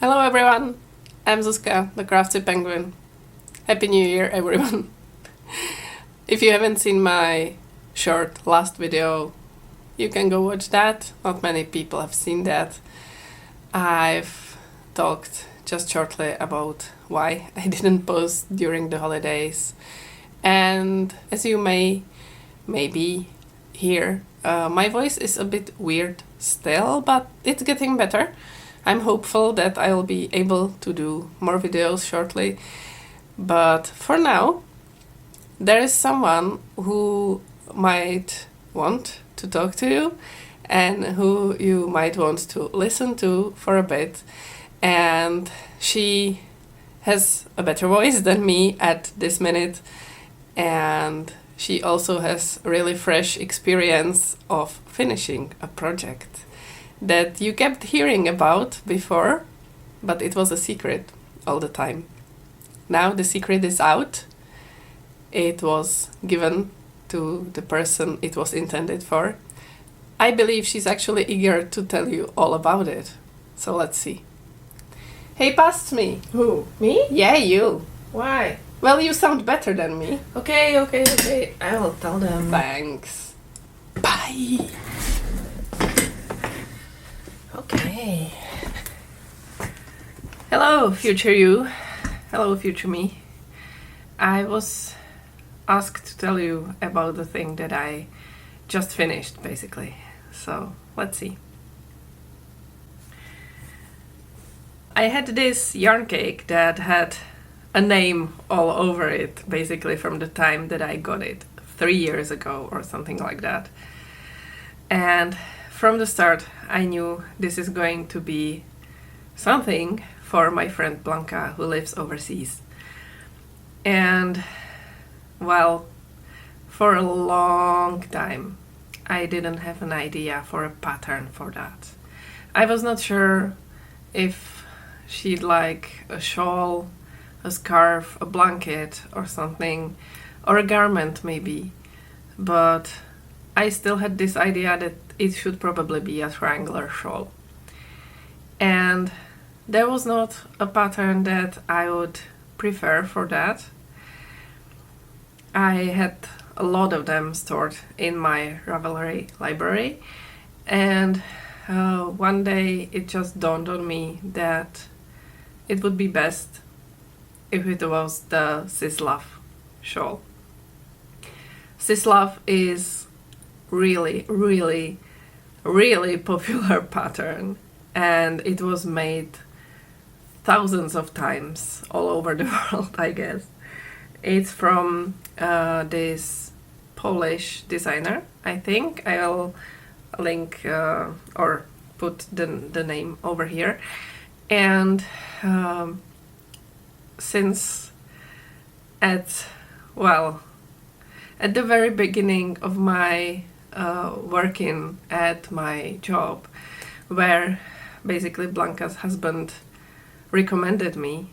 Hello everyone, I'm Zuzka, the Crafty Penguin. Happy New Year everyone. If you haven't seen my short last video, you can go watch that. Not many people have seen that. I've talked just shortly about why I didn't post during the holidays. And as you may maybe hear, my voice is a bit weird still, but it's getting better. I'm hopeful that I'll be able to do more videos shortly, but for now there is someone who might want to talk to you and who you might want to listen to for a bit, and she has a better voice than me at this minute, and she also has really fresh experience of finishing a project that you kept hearing about before, but it was a secret all the time. Now the secret is out. It was given to the person it was intended for. I believe she's actually eager to tell you all about it. So let's see. Hey, past me. Who? Me? Yeah, you. Why? Well, you sound better than me. Okay. I will tell them. Thanks. Bye. Okay. Hello, future you. Hello, future me. I was asked to tell you about the thing that I just finished, basically. So, let's see. I had this yarn cake that had a name all over it, basically from the time that I got it, 3 years ago or something like that. And from the start, I knew this is going to be something for my friend Blanca, who lives overseas. And, well, for a long time, I didn't have an idea for a pattern for that. I was not sure if she'd like a shawl, a scarf, a blanket or something, or a garment maybe, but I still had this idea that it should probably be a triangular shawl. And there was not a pattern that I would prefer for that. I had a lot of them stored in my Ravelry library, and one day it just dawned on me that it would be best if it was the SisLove shawl. SisLove is really popular pattern, and it was made thousands of times all over the world, I guess. It's from this Polish designer, I think. I'll link or put the name over here. And since at the very beginning of my working at my job, where basically Blanca's husband recommended me,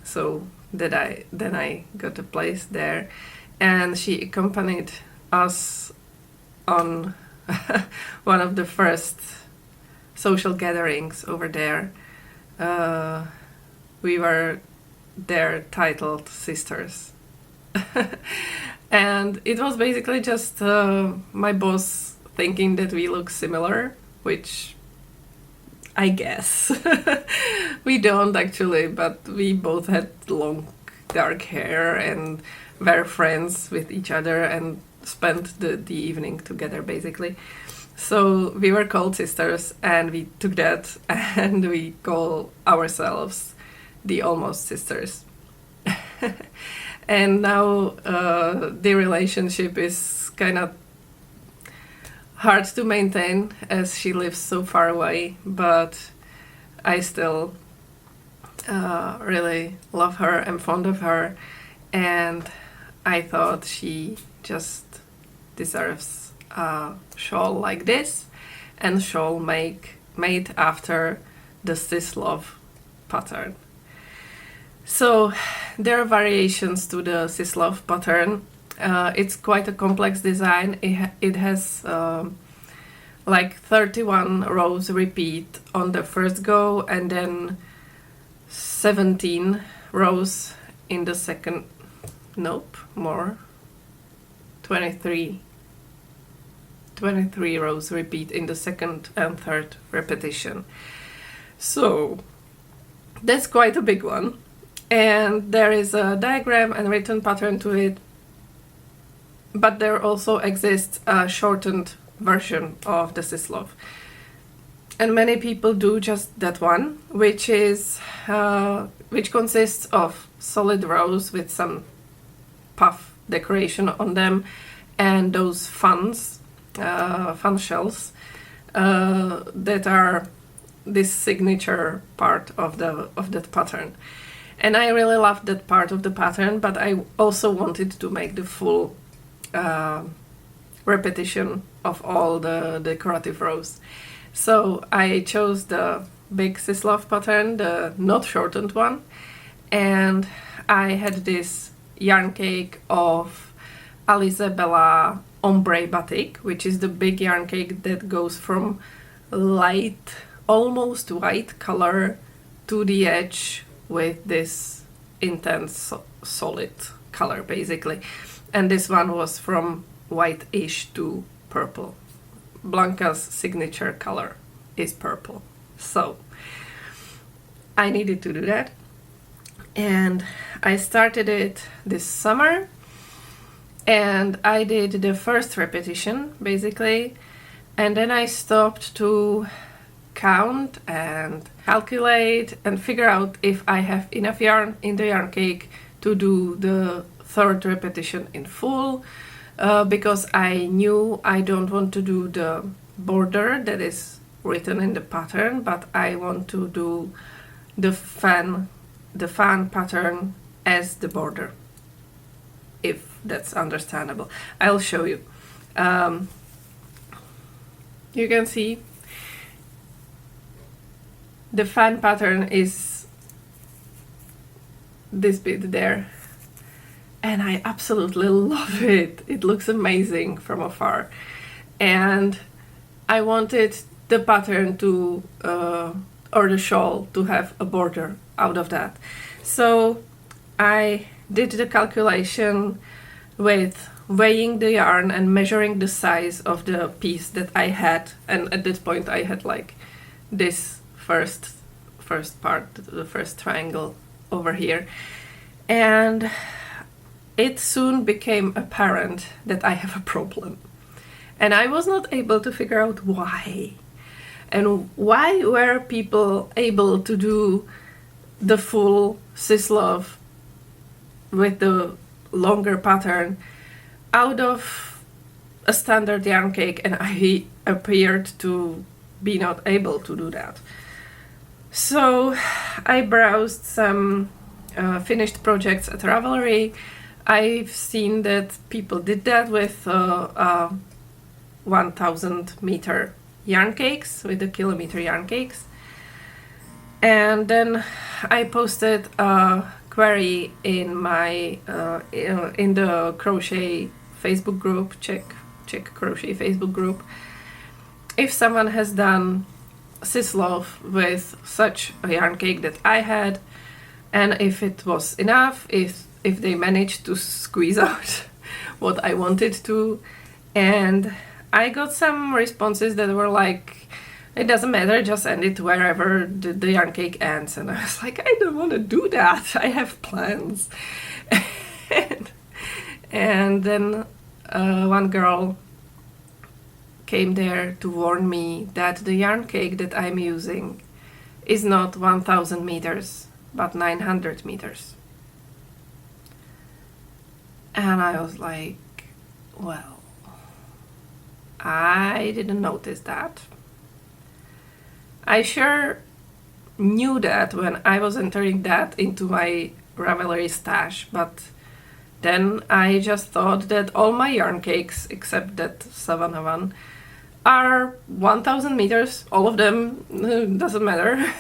so then I got a place there, and she accompanied us on one of the first social gatherings over there. We were there titled Sisters. And it was basically just my boss thinking that we look similar, which I guess we don't actually, but we both had long dark hair and were friends with each other and spent the evening together basically. So we were called sisters, and we took that and we call ourselves the Almost Sisters. And now the relationship is kind of hard to maintain as she lives so far away, but I still really love her, I'm fond of her, and I thought she just deserves a shawl like this, and shawl made after the SisLove pattern. So there are variations to the SisLove pattern. It's quite a complex design. It has like 31 rows repeat on the first go, and then 17 rows in the second, nope, more, 23 rows repeat in the second and third repetition. So that's quite a big one, and there is a diagram and written pattern to it, but there also exists a shortened version of the SisLove. And many people do just that one, which consists of solid rows with some puff decoration on them, and those fun shells that are this signature part of that pattern. And I really loved that part of the pattern, but I also wanted to make the full repetition of all the decorative rows. So I chose the big SisLove pattern, the not shortened one, and I had this yarn cake of Alize Bella Ombre Batik, which is the big yarn cake that goes from light, almost white color to the edge with this intense solid color basically. And this one was from white-ish to purple. Blanca's signature color is purple, so I needed to do that, and I started it this summer, and I did the first repetition basically, and then I stopped to count and calculate and figure out if I have enough yarn in the yarn cake to do the third repetition in full. Because I knew I don't want to do the border that is written in the pattern, but I want to do the fan pattern as the border, if that's understandable. I'll show you. You can see the fan pattern is this bit there. And I absolutely love it. It looks amazing from afar. And I wanted the pattern to, or the shawl to have a border out of that. So I did the calculation with weighing the yarn and measuring the size of the piece that I had. And at this point I had like this first part, the first triangle over here. And it soon became apparent that I have a problem. And I was not able to figure out why. And why were people able to do the full SisLove with the longer pattern out of a standard yarn cake, and I appeared to be not able to do that. So I browsed some finished projects at Ravelry. I've seen that people did that with 1000 meter yarn cakes, with the kilometer yarn cakes. And then I posted a query in my in the crochet Facebook group, check crochet Facebook group, if someone has done SisLove with such a yarn cake that I had, and if it was enough, if they managed to squeeze out what I wanted to. And I got some responses that were like, it doesn't matter, just end it wherever the yarn cake ends. And I was like, I don't want to do that, I have plans. And then one girl came there to warn me that the yarn cake that I'm using is not 1000 meters, but 900 meters. And I was like, well, I didn't notice that. I sure knew that when I was entering that into my Ravelry stash, but then I just thought that all my yarn cakes, except that Savannah one, are 1000 meters, all of them, doesn't matter.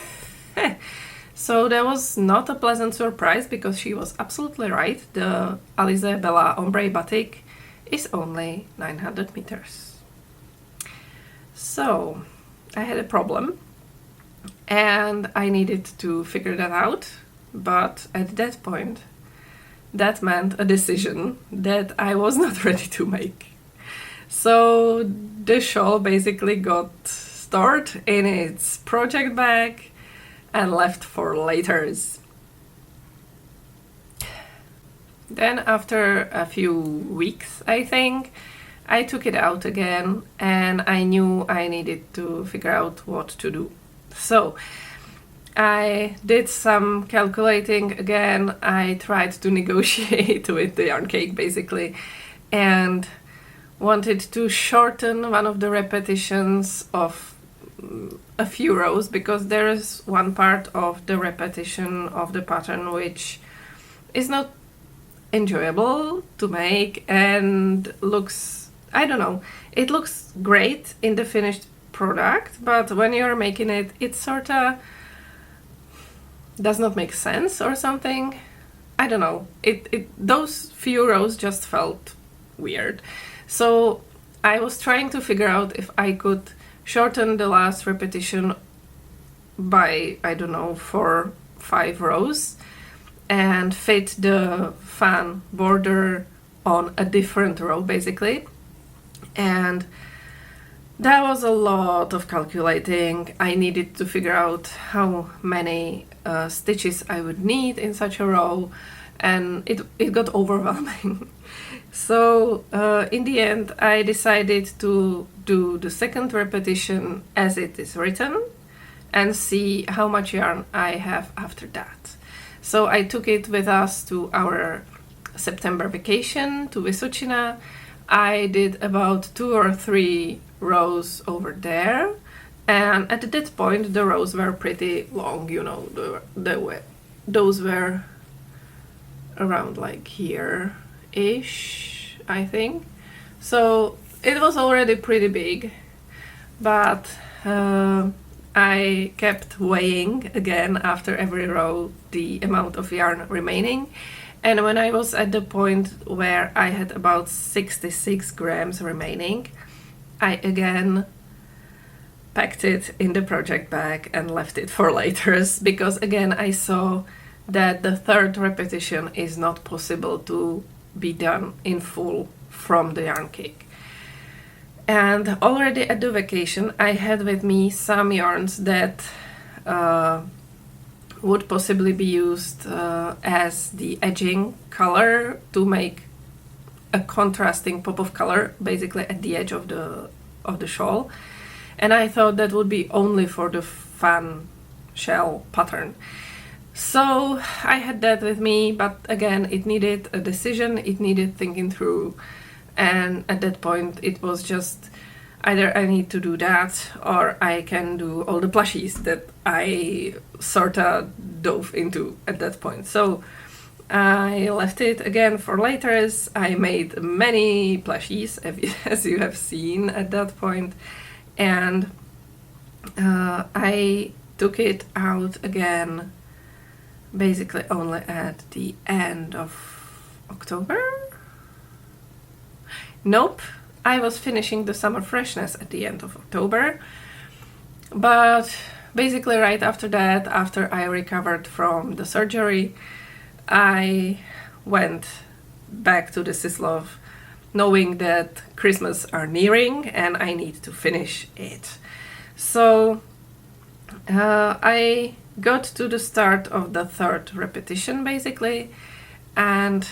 So that was not a pleasant surprise, because she was absolutely right. The Alize Bella Ombre Batik is only 900 meters. So I had a problem, and I needed to figure that out. But at that point, that meant a decision that I was not ready to make. So the shawl basically got stored in its project bag and left for laters. Then after a few weeks, I think, I took it out again and I knew I needed to figure out what to do. So I did some calculating again. I tried to negotiate with the yarn cake basically and wanted to shorten one of the repetitions of a few rows, because there is one part of the repetition of the pattern which is not enjoyable to make and looks, I don't know, it looks great in the finished product, but when you're making it, it sort of does not make sense or something. I don't know, those few rows just felt weird. So I was trying to figure out if I could shorten the last repetition by, I don't know, 4-5 rows and fit the fan border on a different row basically. And that was a lot of calculating. I needed to figure out how many stitches I would need in such a row, and it got overwhelming. So in the end I decided to do the second repetition as it is written and see how much yarn I have after that. So I took it with us to our September vacation to Vysočina. I did about 2 or 3 rows over there, and at that point the rows were pretty long, you know, those were around like here-ish, I think. So it was already pretty big, but I kept weighing again after every row the amount of yarn remaining, and when I was at the point where I had about 66 grams remaining, I again packed it in the project bag and left it for later, because again I saw that the third repetition is not possible to be done in full from the yarn cake. And already at the vacation I had with me some yarns that would possibly be used as the edging color to make a contrasting pop of color basically at the edge of the shawl, and I thought that would be only for the fan shell pattern. So I had that with me, but again it needed a decision, it needed thinking through, and at that point it was just either I need to do that or I can do all the plushies that I sorta dove into at that point. So I left it again for later. I made many plushies, as you have seen at that point, and I took it out again basically only at the end of October? Nope, I was finishing the summer freshness at the end of October, but basically right after that, after I recovered from the surgery, I went back to the SisLove knowing that Christmas are nearing and I need to finish it. So I got to the start of the third repetition basically, and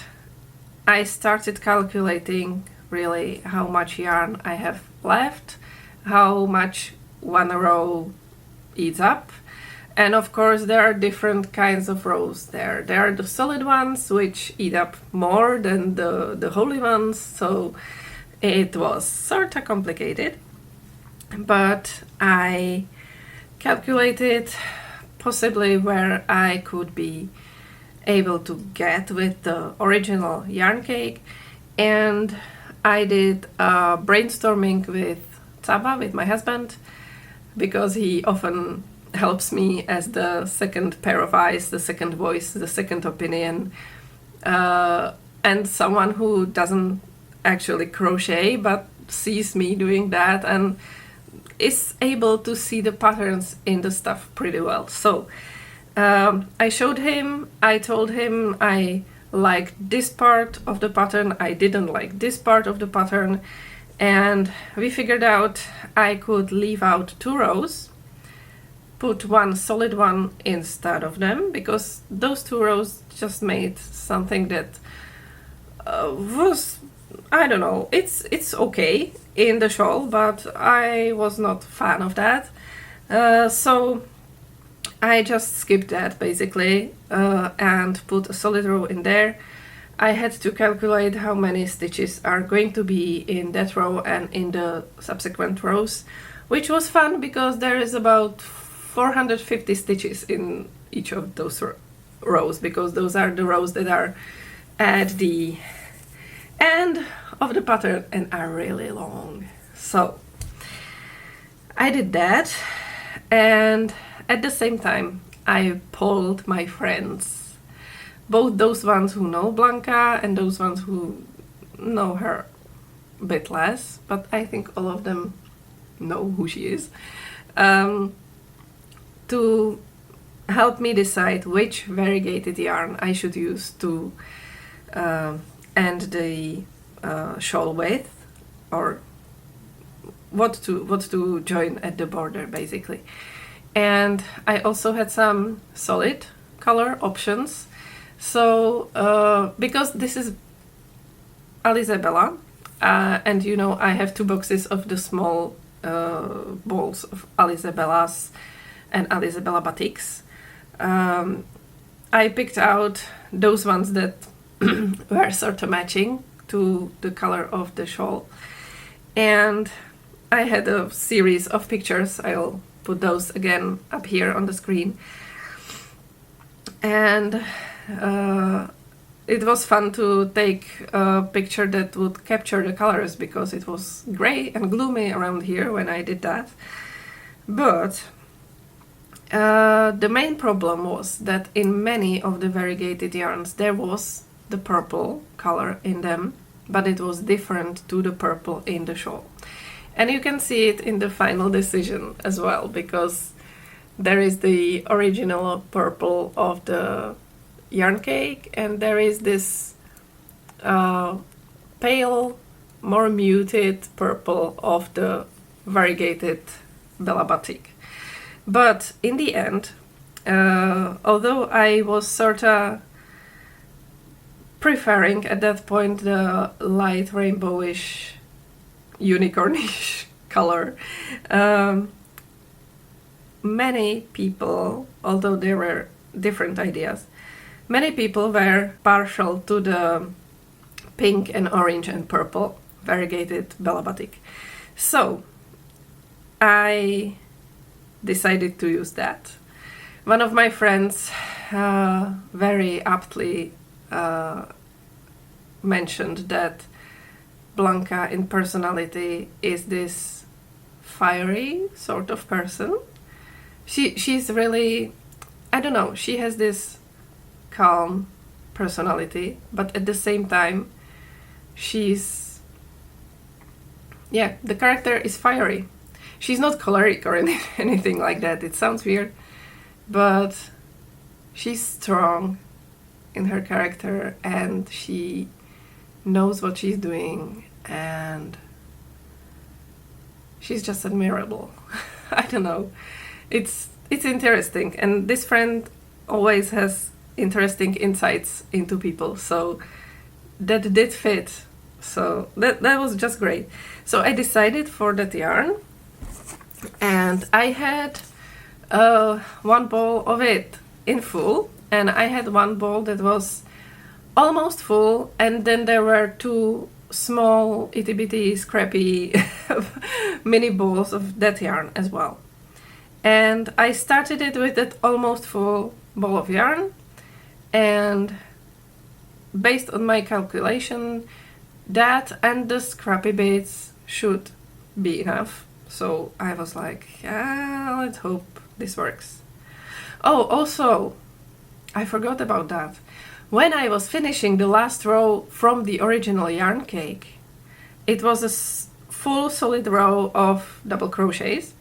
I started calculating really how much yarn I have left, how much one row eats up. And of course there are different kinds of rows there. There are the solid ones which eat up more than the holy ones, so it was sort of complicated. But I calculated possibly where I could be able to get with the original yarn cake, and I did brainstorming with Tsaba, with my husband, because he often helps me as the second pair of eyes, the second voice, the second opinion, and someone who doesn't actually crochet but sees me doing that, and is able to see the patterns in the stuff pretty well. So I showed him, I told him I liked this part of the pattern, I didn't like this part of the pattern, and we figured out I could leave out 2 rows, put one solid one instead of them, because those 2 rows just made something that was, I don't know, it's okay in the shawl, but I was not a fan of that. So I just skipped that basically and put a solid row in there. I had to calculate how many stitches are going to be in that row and in the subsequent rows, which was fun because there is about 450 stitches in each of those rows, because those are the rows that are at the end of the pattern and are really long. So I did that, and at the same time I polled my friends, both those ones who know Blanca and those ones who know her a bit less, but I think all of them know who she is, to help me decide which variegated yarn I should use to end the shawl with, or what to join at the border basically. And I also had some solid color options. So because this is Alizabella, and you know I have 2 boxes of the small balls of Alizabellas and Alizabella batiks, I picked out those ones that were sort of matching to the color of the shawl, and I had a series of pictures. I'll put those again up here on the screen, and it was fun to take a picture that would capture the colors, because it was gray and gloomy around here when I did that. But the main problem was that in many of the variegated yarns there was the purple color in them, but it was different to the purple in the shawl. And you can see it in the final decision as well, because there is the original purple of the yarn cake, and there is this pale, more muted purple of the variegated Bella batik. But in the end, although I was sorta preferring at that point the light rainbowish, unicornish color, many people, although there were different ideas, many people were partial to the pink and orange and purple variegated Bella batik. So I decided to use that. One of my friends very aptly mentioned that Blanca in personality is this fiery sort of person. She's really, I don't know, she has this calm personality, but at the same time she's, yeah, the character is fiery. She's not choleric or anything like that. It sounds weird, but she's strong in her character, and she knows what she's doing, and she's just admirable. I don't know. It's interesting, and this friend always has interesting insights into people, so that did fit. So that was just great. So I decided for that yarn, and I had one ball of it in full, and I had one ball that was almost full, and then there were 2 small itty bitty scrappy mini balls of that yarn as well. And I started it with that almost full ball of yarn, and based on my calculation, that and the scrappy bits should be enough. So I was like, let's hope this works. Oh, also, I forgot about that. When I was finishing the last row from the original yarn cake, it was a full solid row of double crochets,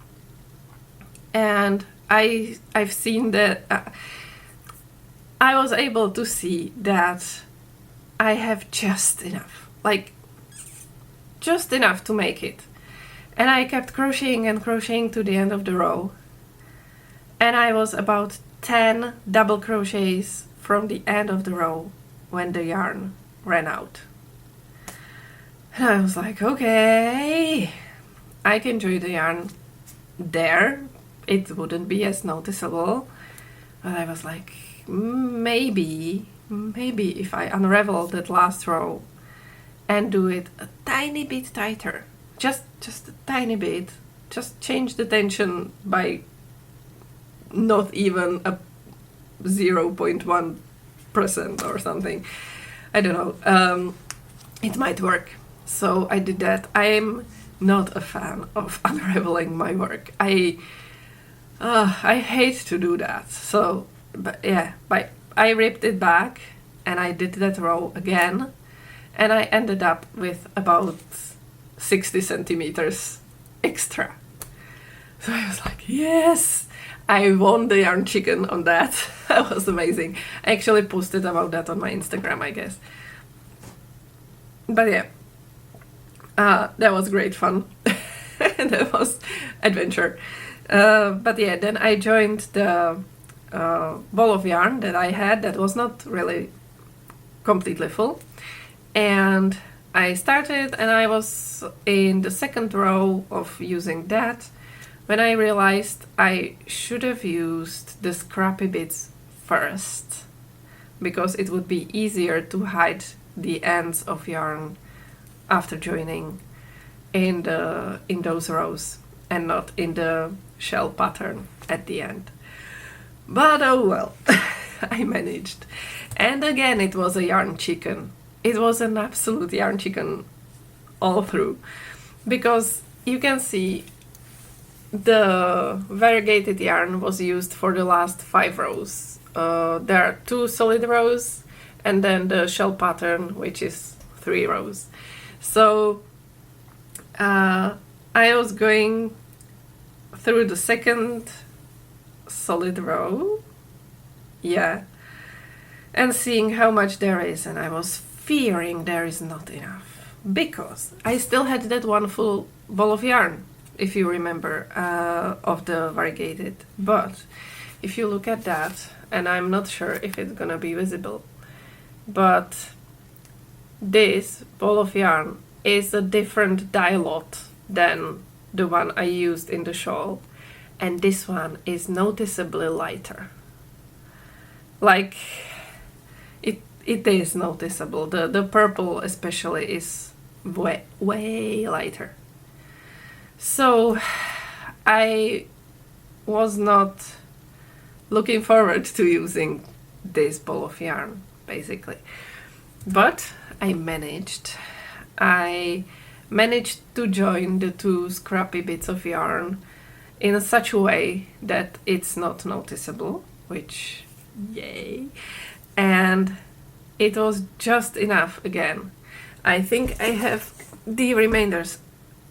and I've seen that I was able to see that I have just enough, like just enough to make it. And I kept crocheting and crocheting to the end of the row, and I was about 10 double crochets from the end of the row when the yarn ran out. And I was like, okay, I can join the yarn there. It wouldn't be as noticeable. But I was like, maybe if I unravel that last row and do it a tiny bit tighter, just a tiny bit, just change the tension by not even a 0.1% or something, I don't know, it might work. So I did that. I'm not a fan of unraveling my work. I hate to do that. So, but yeah, I ripped it back and I did that row again, and I ended up with about 60 centimeters extra. So I was like, yes, I won the yarn chicken on that. That was amazing. I actually posted about that on my Instagram, I guess. But yeah, that was great fun. That was adventure. But yeah, then I joined the ball of yarn that I had that was not really completely full. And I started, and I was in the second row of using that when I realized I should have used the scrappy bits first, because it would be easier to hide the ends of yarn after joining in those rows and not in the shell pattern at the end. But oh well, I managed. And again, it was a yarn chicken. It was an absolute yarn chicken all through, because you can see the variegated yarn was used for the last 5 rows. There are 2 solid rows and then the shell pattern, which is 3 rows. So I was going through the second solid row, yeah, and seeing how much there is, and I was fearing there is not enough, because I still had that one full ball of yarn, if you remember, of the variegated. But if you look at that, and I'm not sure if it's gonna be visible, but this ball of yarn is a different dye lot than the one I used in the shawl, and this one is noticeably lighter. Like, it is noticeable. The purple especially is way lighter. So I was not looking forward to using this ball of yarn, basically. But I managed. I managed to join the 2 scrappy bits of yarn in such a way that it's not noticeable, which, yay. And it was just enough again. I think I have the remainders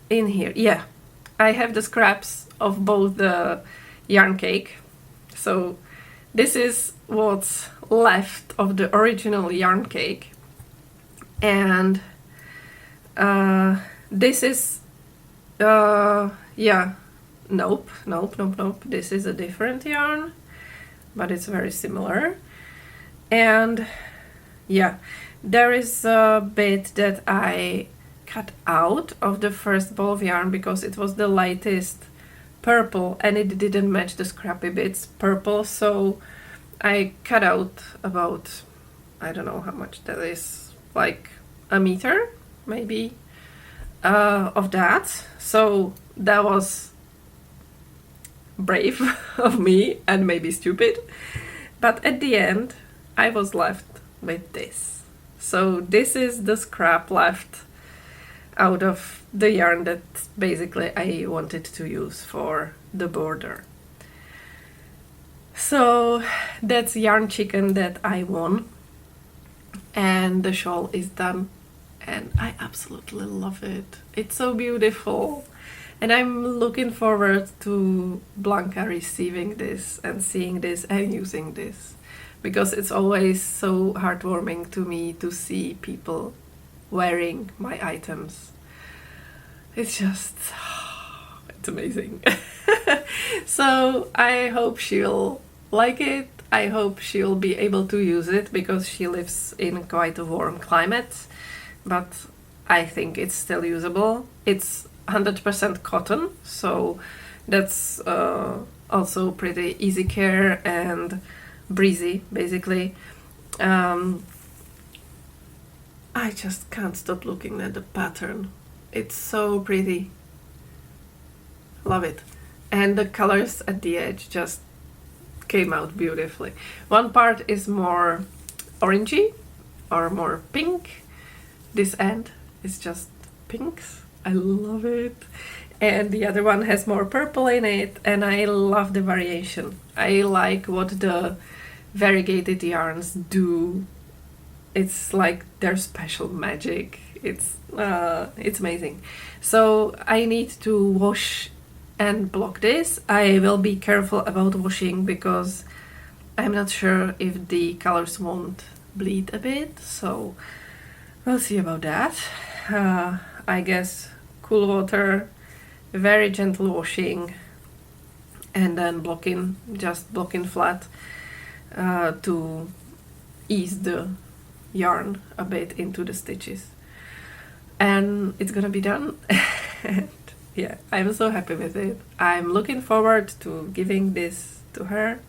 in here. Yeah, I have the scraps of both the yarn cake. So this is what's left of the original yarn cake. And this is, yeah, nope. This is a different yarn, but it's very similar. And yeah, there is a bit that I cut out of the first ball of yarn because it was the lightest purple and it didn't match the scrappy bits purple, so I cut out about, I don't know how much that is, like a meter maybe, of that. So that was brave of me and maybe stupid, but at the end I was left with this. So this is the scrap left out of the yarn that basically I wanted to use for the border. So that's yarn chicken that I won, and the shawl is done and I absolutely love it. It's so beautiful. And I'm looking forward to Blanca receiving this and seeing this and using this, because it's always so heartwarming to me to see people wearing my items. It's just, it's amazing. So I hope she'll like it. I hope she'll be able to use it, because she lives in quite a warm climate, but I think it's still usable. It's 100% cotton, so that's also pretty easy care and breezy, basically. I just can't stop looking at the pattern. It's so pretty. Love it. And the colors at the edge just came out beautifully. One part is more orangey or more pink. This end is just pinks. I love it. And the other one has more purple in it, and I love the variation. I like what the variegated yarns do. It's like their special magic. It's amazing. So I need to wash and block this. I will be careful about washing, because I'm not sure if the colors won't bleed a bit, so we'll see about that. I guess cool water, very gentle washing, and then blocking, just blocking flat to ease the yarn a bit into the stitches. And it's gonna be done. And yeah, I'm so happy with it. I'm looking forward to giving this to her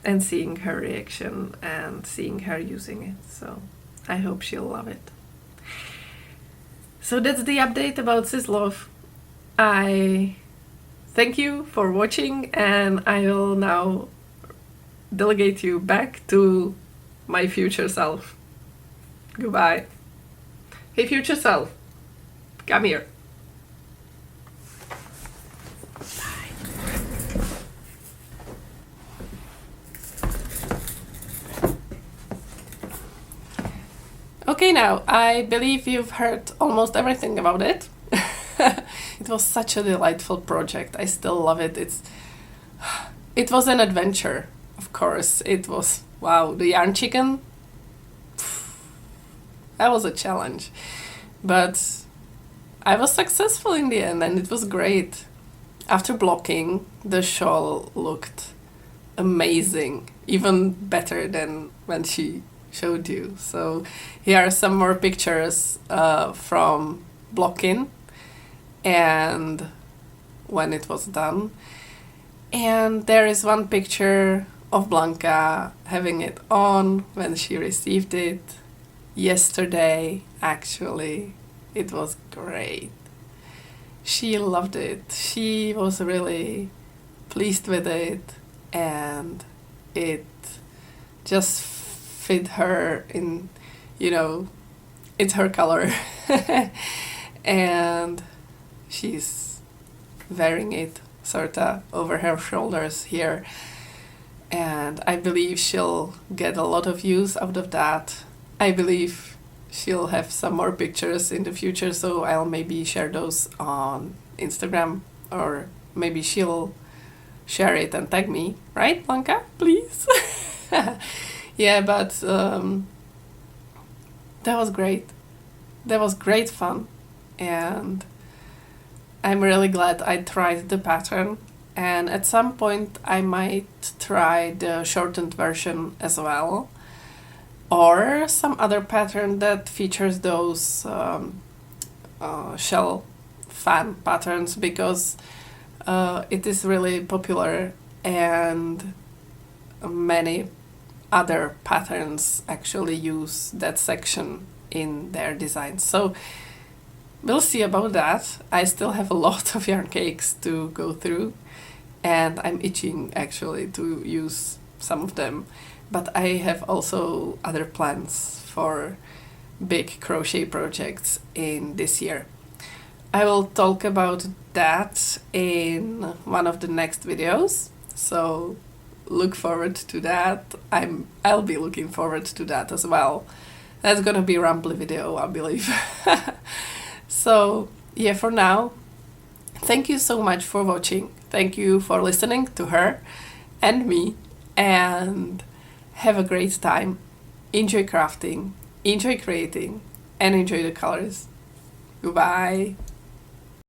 and seeing her reaction and seeing her using it. So I hope she'll love it. So that's the update about SisLove. I thank you for watching, and I will now delegate you back to my future self. Goodbye. Hey, future self, come here. Okay, now, I believe you've heard almost everything about it. It was such a delightful project. I still love it. It was an adventure, of course. It was, wow, the yarn chicken, that was a challenge. But I was successful in the end, and it was great. After blocking, the shawl looked amazing, even better than when she showed you. So here are some more pictures from blocking and when it was done. And there is one picture of Blanca having it on when she received it yesterday. Actually, it was great. She loved it. She was really pleased with it, and it just fit her in, it's her color. And she's wearing it sorta over her shoulders here, and I believe she'll get a lot of use out of that. I believe she'll have some more pictures in the future, so I'll maybe share those on Instagram, or maybe she'll share it and tag me, right, Blanca? Please. Yeah, but that was great. That was great fun, and I'm really glad I tried the pattern, and at some point I might try the shortened version as well, or some other pattern that features those shell fan patterns, because it is really popular, and many other patterns actually use that section in their designs. So we'll see about that. I still have a lot of yarn cakes to go through, and I'm itching actually to use some of them. But I have also other plans for big crochet projects in this year. I will talk about that in one of the next videos, so look forward to that. I'll be looking forward to that as well. That's gonna be a rambly video, I believe. So yeah, for now, thank you so much for watching. Thank you for listening to her and me, and have a great time. Enjoy crafting, enjoy creating, and enjoy the colors. Goodbye.